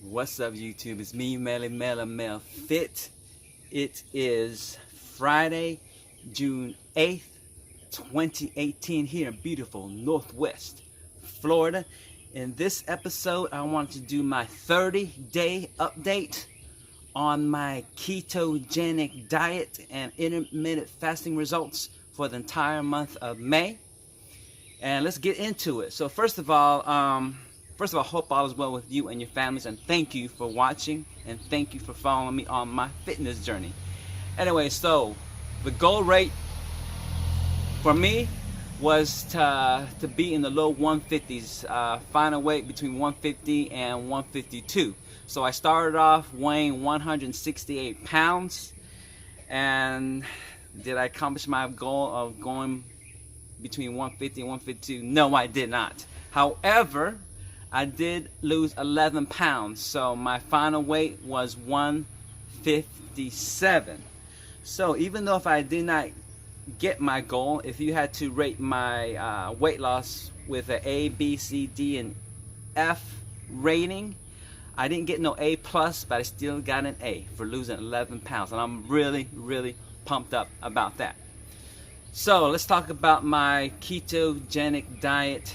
What's up, YouTube? It's me, MELFiT. It is Friday, June 8th, 2018 here in beautiful Northwest Florida. In this episode, I want to do my 30-day update on my ketogenic diet and intermittent fasting results for the entire month of May. And let's get into it. So first of all, hope all is well with you and your families, and thank you for watching, and thank you for following me on my fitness journey. Anyway, so the goal rate for me was to be in the low 150s, final weight between 150 and 152. So I started off weighing 168 pounds, and did I accomplish my goal of going between 150 and 152? No, I did not. However, I did lose 11 pounds, so my final weight was 157. So even though if I did not get my goal, if you had to rate my weight loss with an A, B, C, D, and F rating, I didn't get no A+, but I still got an A for losing 11 pounds, and I'm really, really pumped up about that. So let's talk about my ketogenic diet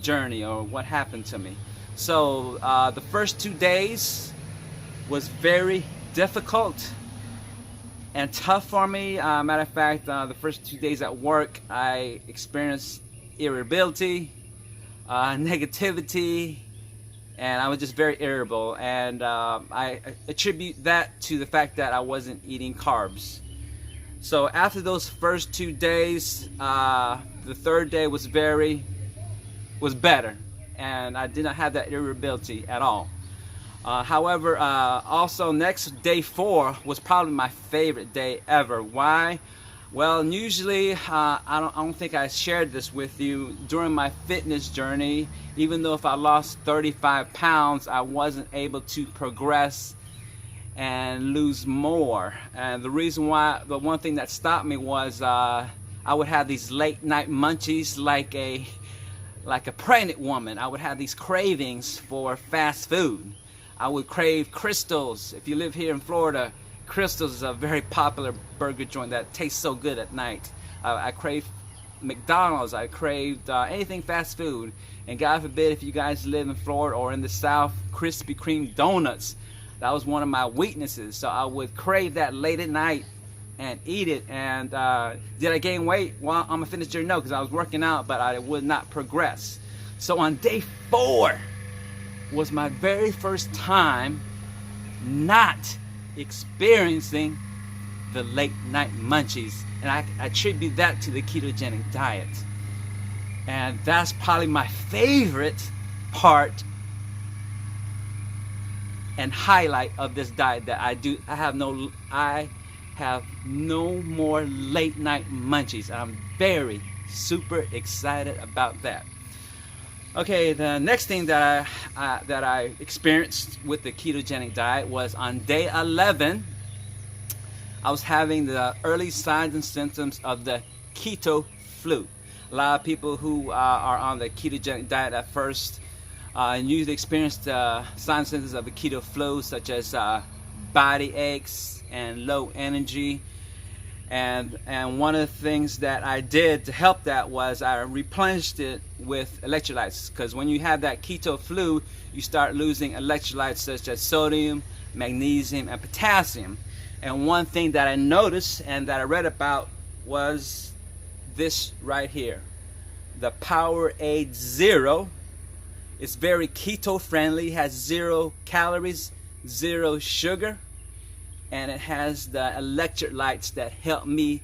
journey, or what happened to me. So the first 2 days was very difficult and tough for me. Matter of fact, the first 2 days at work, I experienced irritability, negativity, and I was just very irritable. And I attribute that to the fact that I wasn't eating carbs. So after those first 2 days, the third day was better, and I did not have that irritability at all. However, also next day 4 was probably my favorite day ever. Why? Well, usually I don't think I shared this with you during my fitness journey. Even though if I lost 35 pounds, I wasn't able to progress and lose more. And the reason why, the one thing that stopped me was I would have these late night munchies like a pregnant woman. I would have these cravings for fast food. I would crave Crystals. If you live here in Florida, Crystals is a very popular burger joint that tastes so good at night. I craved McDonald's. I craved anything fast food. And God forbid if you guys live in Florida or in the South, Krispy Kreme donuts. That was one of my weaknesses. So I would crave that late at night and eat it. And did I gain weight? Well, on my fitness journey, no, because I was working out, but I would not progress. So on day 4 was my very first time not experiencing the late night munchies, and I attribute that to the ketogenic diet. And that's probably my favorite part and highlight of this diet, that I have no more late night munchies. I'm very super excited about that. Okay, the next thing that I experienced with the ketogenic diet was on day 11. I was having the early signs and symptoms of the keto flu. A lot of people who are on the ketogenic diet at first and usually experience the signs and symptoms of the keto flu, such as body aches and low energy. And one of the things that I did to help that was I replenished it with electrolytes, because when you have that keto flu, you start losing electrolytes such as sodium, magnesium, and potassium. And one thing that I noticed and that I read about was this right here, the Powerade Zero. It's very keto friendly, has 0 calories, 0 sugar, and it has the electrolytes that help me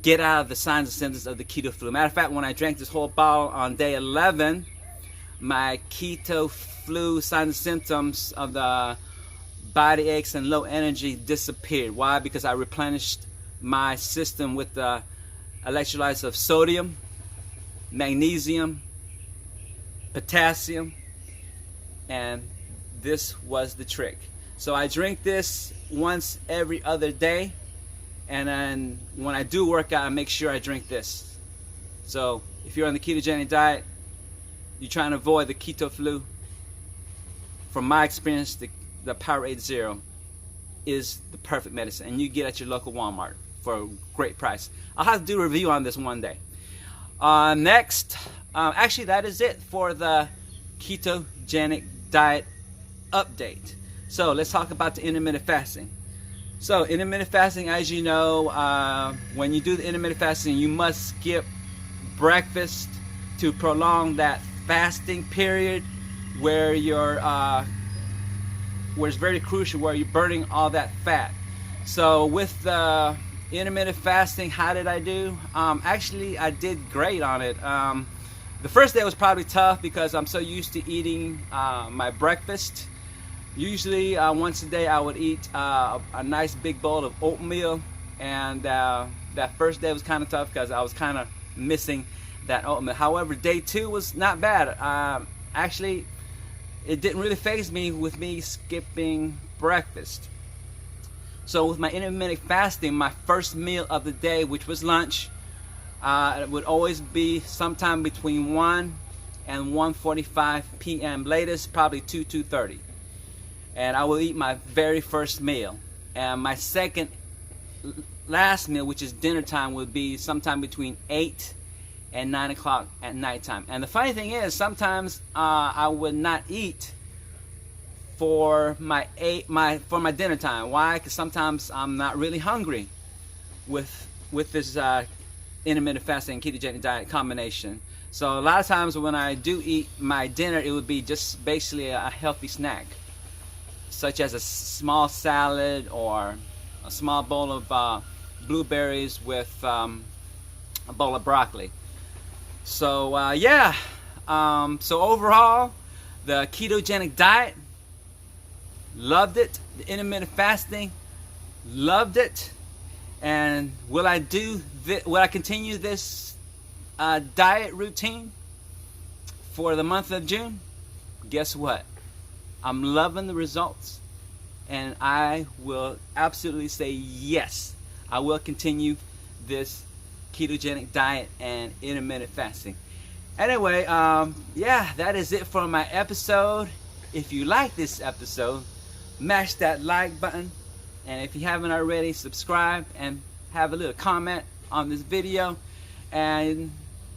get out of the signs and symptoms of the keto flu. Matter of fact, when I drank this whole bottle on day 11, my keto flu signs and symptoms of the body aches and low energy disappeared. Why? Because I replenished my system with the electrolytes of sodium, magnesium, potassium, and this was the trick. So I drink this once every other day, and then when I do work out, I make sure I drink this. So if you're on the ketogenic diet, you're trying to avoid the keto flu, from my experience, the Powerade Zero is the perfect medicine, and you get at your local Walmart for a great price. I'll have to do a review on this one day. Next, actually that is it for the ketogenic diet update. So let's talk about the intermittent fasting. So intermittent fasting, as you know, when you do the intermittent fasting, you must skip breakfast to prolong that fasting period where where it's very crucial, where you're burning all that fat. So with the intermittent fasting, how did I do? Actually, I did great on it. The first day was probably tough because I'm so used to eating my breakfast. Usually once a day I would eat a nice big bowl of oatmeal, and that first day was kind of tough because I was kind of missing that oatmeal. However, day 2 was not bad. Actually, it didn't really faze me with me skipping breakfast. So with my intermittent fasting, my first meal of the day, which was lunch, it would always be sometime between 1 and 1:45 p.m. latest, probably 2:30. And I will eat my very first meal. And my second last meal, which is dinner time, would be sometime between 8 and 9 o'clock at nighttime. And the funny thing is, sometimes I would not eat for my dinner time. Why? Because sometimes I'm not really hungry with this intermittent fasting ketogenic diet combination. So a lot of times when I do eat my dinner, it would be just basically a healthy snack, such as a small salad or a small bowl of blueberries with a bowl of broccoli. So yeah, so overall, the ketogenic diet, loved it. The intermittent fasting, loved it. And will I continue this diet routine for the month of June? Guess what? I'm loving the results, and I will absolutely say yes, I will continue this ketogenic diet and intermittent fasting. Anyway, yeah, that is it for my episode. If you like this episode, mash that like button, and if you haven't already, subscribe and have a little comment on this video. And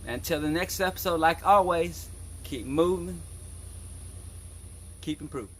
until the next episode, like always, keep moving, keep improving.